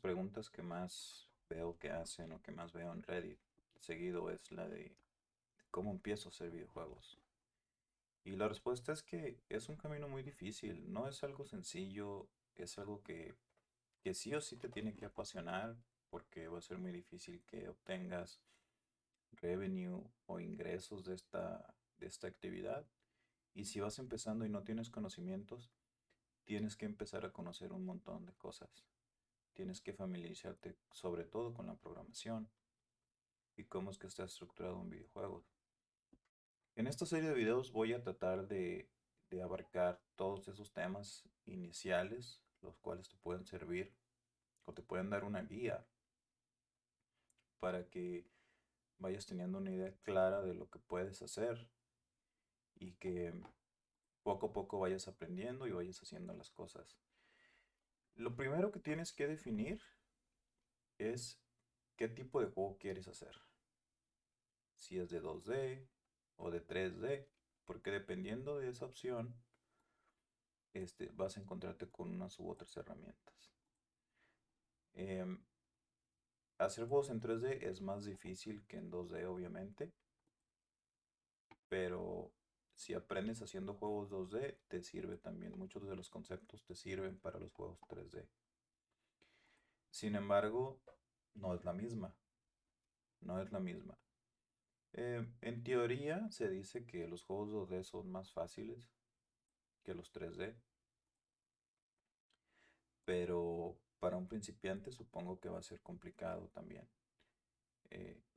preguntas que más veo que hacen o que más veo en Reddit seguido es la de cómo empiezo a hacer videojuegos. Y la respuesta es que es un camino muy difícil, no es algo sencillo, es algo que sí o sí te tiene que apasionar porque va a ser muy difícil que obtengas revenue o ingresos de esta actividad. Y si vas empezando y no tienes conocimientos, tienes que empezar a conocer un montón de cosas. Tienes que familiarizarte sobre todo con la programación y cómo es que está estructurado un videojuego. En esta serie de videos voy a tratar de abarcar todos esos temas iniciales, los cuales te pueden servir o te pueden dar una guía para que vayas teniendo una idea clara de lo que puedes hacer y que poco a poco vayas aprendiendo y vayas haciendo las cosas. Lo primero que tienes que definir es qué tipo de juego quieres hacer. Si es de 2D o de 3D, porque dependiendo de esa opción, vas a encontrarte con unas u otras herramientas. Em, Hacer juegos en 3D es más difícil que en 2D, obviamente, pero si aprendes haciendo juegos 2D, te sirve también. Muchos de los conceptos te sirven para los juegos 3D. Sin embargo, no es la misma. No es la misma. En teoría, se dice que los juegos 2D son más fáciles que los 3D, pero para un principiante supongo que va a ser complicado también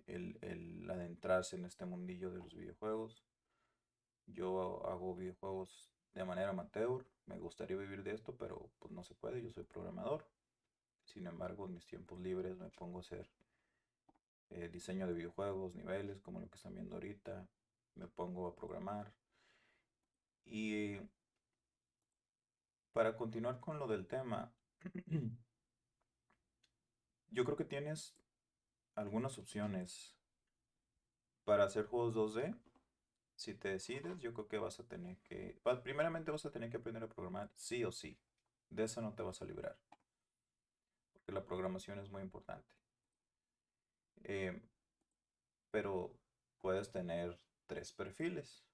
el adentrarse en este mundillo de los videojuegos. Yo hago videojuegos de manera amateur, me gustaría vivir de esto, pero pues no se puede, yo soy programador. Sin embargo, en mis tiempos libres me pongo a hacer diseño de videojuegos, niveles, como lo que están viendo ahorita, me pongo a programar. Y para continuar con lo del tema, yo creo que tienes algunas opciones para hacer juegos 2D. Si te decides, yo creo que vas a tener que, primeramente vas a tener que aprender a programar sí o sí. De eso no te vas a librar, porque la programación es muy importante. Eh, pero puedes tener tres perfiles.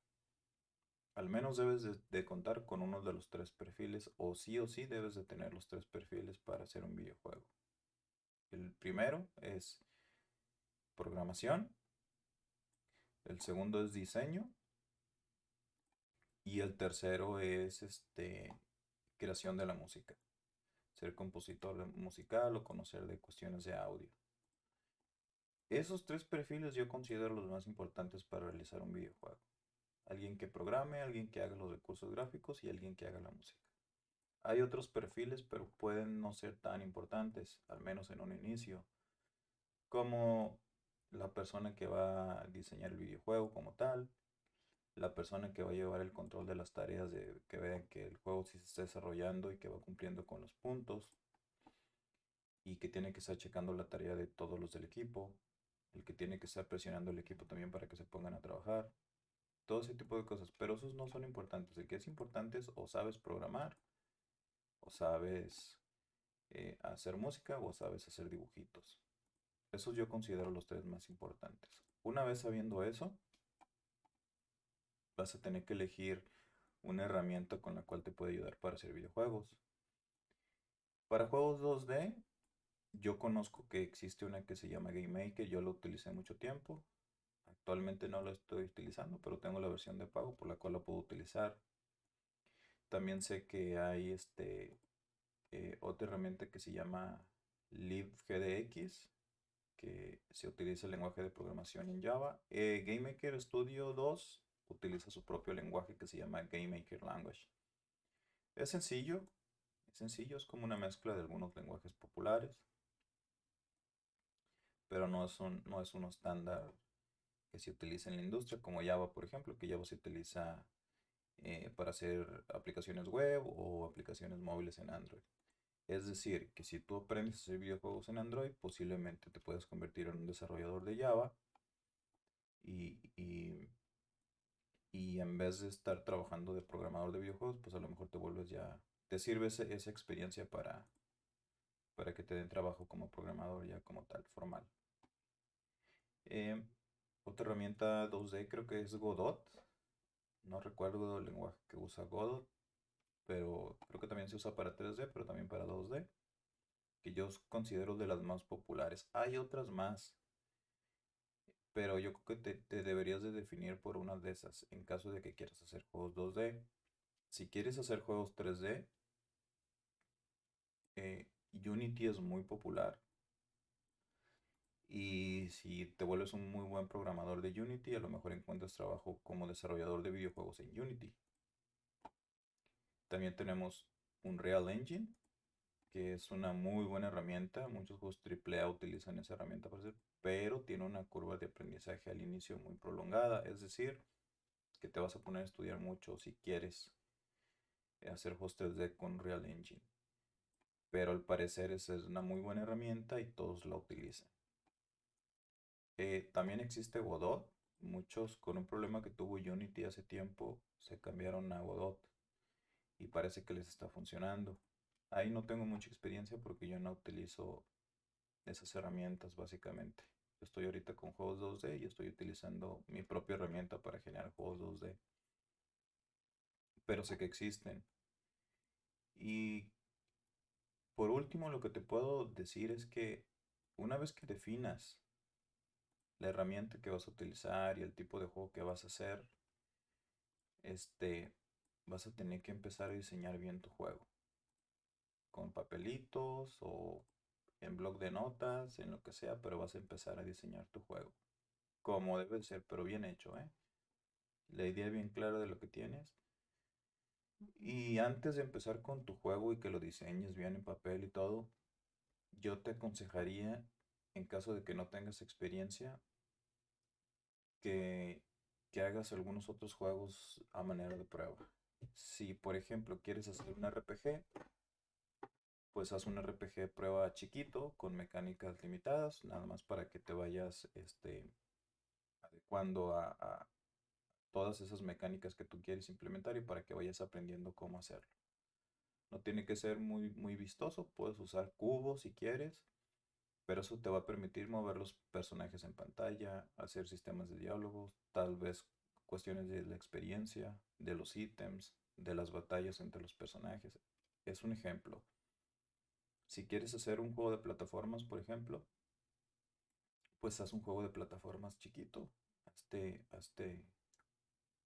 Al menos debes de contar con uno de los tres perfiles, o sí debes de tener los tres perfiles para hacer un videojuego. El primero es programación, el segundo es diseño y el tercero es creación de la música. Ser compositor musical o conocer de cuestiones de audio. Esos tres perfiles yo considero los más importantes para realizar un videojuego. Alguien que programe, alguien que haga los recursos gráficos y alguien que haga la música. Hay otros perfiles, pero pueden no ser tan importantes, al menos en un inicio, como la persona que va a diseñar el videojuego como tal, la persona que va a llevar el control de las tareas de que vean que el juego sí se está desarrollando y que va cumpliendo con los puntos, y que tiene que estar checando la tarea de todos los del equipo, el que tiene que estar presionando al equipo también para que se pongan a trabajar, todo ese tipo de cosas, pero esos no son importantes. El que es importante es o sabes programar, o sabes hacer música, o sabes hacer dibujitos. Esos yo considero los tres más importantes. Una vez sabiendo eso, vas a tener que elegir una herramienta con la cual te puede ayudar para hacer videojuegos. Para juegos 2D, yo conozco que existe una que se llama Game Maker, yo lo utilicé mucho tiempo. Actualmente no lo estoy utilizando, pero tengo la versión de pago por la cual la puedo utilizar. También sé que hay otra herramienta que se llama libgdx, que se utiliza el lenguaje de programación en Java. GameMaker Studio 2 utiliza su propio lenguaje que se llama GameMaker Language. Es sencillo, es como una mezcla de algunos lenguajes populares, pero no es un estándar que se utiliza en la industria, como Java, por ejemplo, que Java se utiliza para hacer aplicaciones web o aplicaciones móviles en Android. Es decir, que si tú aprendes a hacer videojuegos en Android, posiblemente te puedas convertir en un desarrollador de Java y, y, y en vez de estar trabajando de programador de videojuegos, pues a lo mejor te vuelves ya, te sirve esa experiencia para que te den trabajo como programador ya como tal, formal. Eh, Otra herramienta 2D creo que es Godot. No recuerdo el lenguaje que usa Godot, pero creo que también se usa para 3D, pero también para 2D, que yo considero de las más populares. Hay otras más, pero yo creo que te deberías de definir por una de esas en caso de que quieras hacer juegos 2D. Si quieres hacer juegos 3D, Unity es muy popular. Y si te vuelves un muy buen programador de Unity, a lo mejor encuentras trabajo como desarrollador de videojuegos en Unity. También tenemos Unreal Engine, que es una muy buena herramienta. Muchos juegos AAA utilizan esa herramienta para hacer, pero tiene una curva de aprendizaje al inicio muy prolongada. Es decir, que te vas a poner a estudiar mucho si quieres hacer juegos 3D con Unreal Engine. Pero al parecer esa es una muy buena herramienta y todos la utilizan. También existe Godot. Muchos con un problema que tuvo Unity hace tiempo se cambiaron a Godot y parece que les está funcionando. Ahí no tengo mucha experiencia porque yo no utilizo esas herramientas básicamente. Yo estoy ahorita con juegos 2D y estoy utilizando mi propia herramienta para generar juegos 2D. Pero sé que existen. Y por último, lo que te puedo decir es que una vez que definas la herramienta que vas a utilizar y el tipo de juego que vas a hacer, este, vas a tener que empezar a diseñar bien tu juego. Con papelitos o en blog de notas, en lo que sea, pero vas a empezar a diseñar tu juego. Como debe ser, pero bien hecho, ¿eh? La idea bien clara de lo que tienes. Y antes de empezar con tu juego y que lo diseñes bien en papel y todo, yo te aconsejaría, en caso de que no tengas experiencia, que, que hagas algunos otros juegos a manera de prueba. Si, por ejemplo, quieres hacer un RPG, pues haz un RPG prueba chiquito con mecánicas limitadas, nada más para que te vayas adecuando a todas esas mecánicas que tú quieres implementar y para que vayas aprendiendo cómo hacerlo. No tiene que ser muy, muy vistoso, puedes usar cubos si quieres, pero eso te va a permitir mover los personajes en pantalla, hacer sistemas de diálogos, tal vez cuestiones de la experiencia, de los ítems, de las batallas entre los personajes. Es un ejemplo. Si quieres hacer un juego de plataformas, por ejemplo, pues haz un juego de plataformas chiquito. Hazte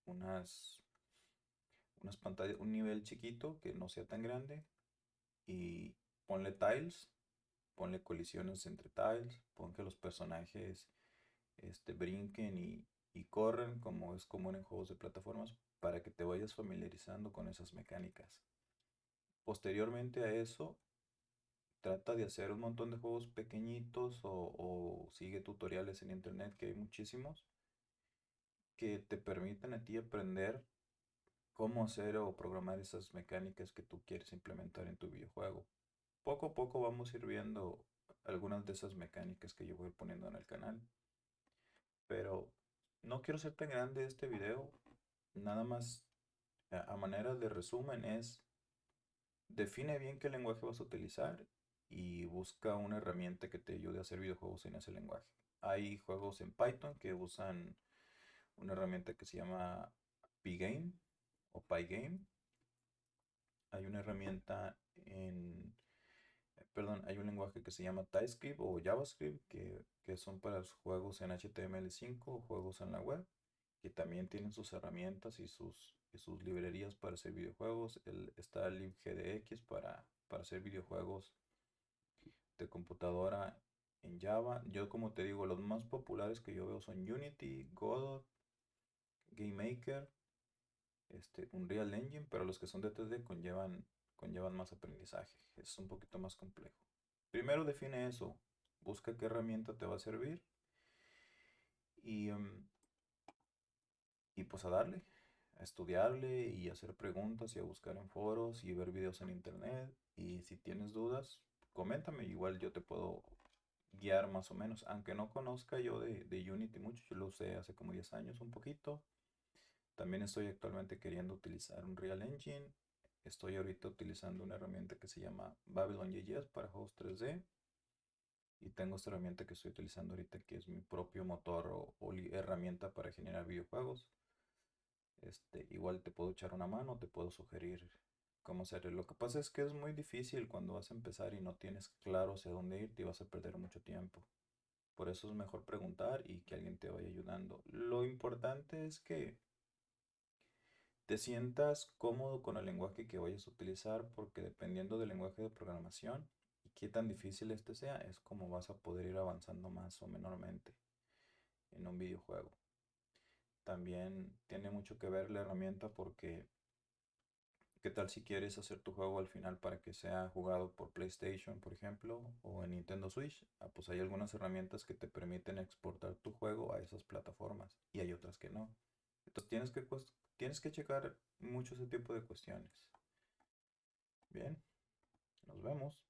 unas, unas pantallas, un nivel chiquito que no sea tan grande y ponle tiles, ponle colisiones entre tiles, pon que los personajes brinquen y corren como es común en juegos de plataformas para que te vayas familiarizando con esas mecánicas. Posteriormente a eso, trata de hacer un montón de juegos pequeñitos o sigue tutoriales en internet, que hay muchísimos, que te permiten a ti aprender cómo hacer o programar esas mecánicas que tú quieres implementar en tu videojuego. Poco a poco vamos a ir viendo algunas de esas mecánicas que yo voy poniendo en el canal. Pero no quiero ser tan grande este video. Nada más a manera de resumen es define bien qué lenguaje vas a utilizar y busca una herramienta que te ayude a hacer videojuegos en ese lenguaje. Hay juegos en Python que usan una herramienta que se llama Pygame o Pygame. Hay una herramienta perdón, hay un lenguaje que se llama TypeScript o JavaScript que son para los juegos en HTML5 o juegos en la web, que también tienen sus herramientas y sus librerías para hacer videojuegos. Está el libgdx para hacer videojuegos de computadora en Java. Yo como te digo, los más populares que yo veo son Unity, Godot, GameMaker, Unreal Engine, pero los que son de 3D conllevan más aprendizaje. Es un poquito más complejo. Primero define eso, busca qué herramienta te va a servir y, y pues a darle, a estudiarle y a hacer preguntas y a buscar en foros y ver videos en internet. Y si tienes dudas, coméntame, igual yo te puedo guiar más o menos, aunque no conozca yo de Unity mucho, yo lo usé hace como 10 años un poquito. También estoy actualmente queriendo utilizar un Unreal Engine. estoy ahorita utilizando una herramienta que se llama Babylon.js para juegos 3D. Y tengo esta herramienta que estoy utilizando ahorita que es mi propio motor o herramienta para generar videojuegos. Igual te puedo echar una mano, te puedo sugerir cómo hacerlo. Lo que pasa es que es muy difícil cuando vas a empezar y no tienes claro hacia dónde irte y vas a perder mucho tiempo. Por eso es mejor preguntar y que alguien te vaya ayudando. Lo importante es que te sientas cómodo con el lenguaje que vayas a utilizar, porque dependiendo del lenguaje de programación y qué tan difícil este sea, es como vas a poder ir avanzando más o menormente en un videojuego. También tiene mucho que ver la herramienta porque qué tal si quieres hacer tu juego al final para que sea jugado por PlayStation, por ejemplo, o en Nintendo Switch. Pues hay algunas herramientas que te permiten exportar tu juego a esas plataformas y hay otras que no. Entonces tienes que checar mucho ese tipo de cuestiones. Bien, nos vemos.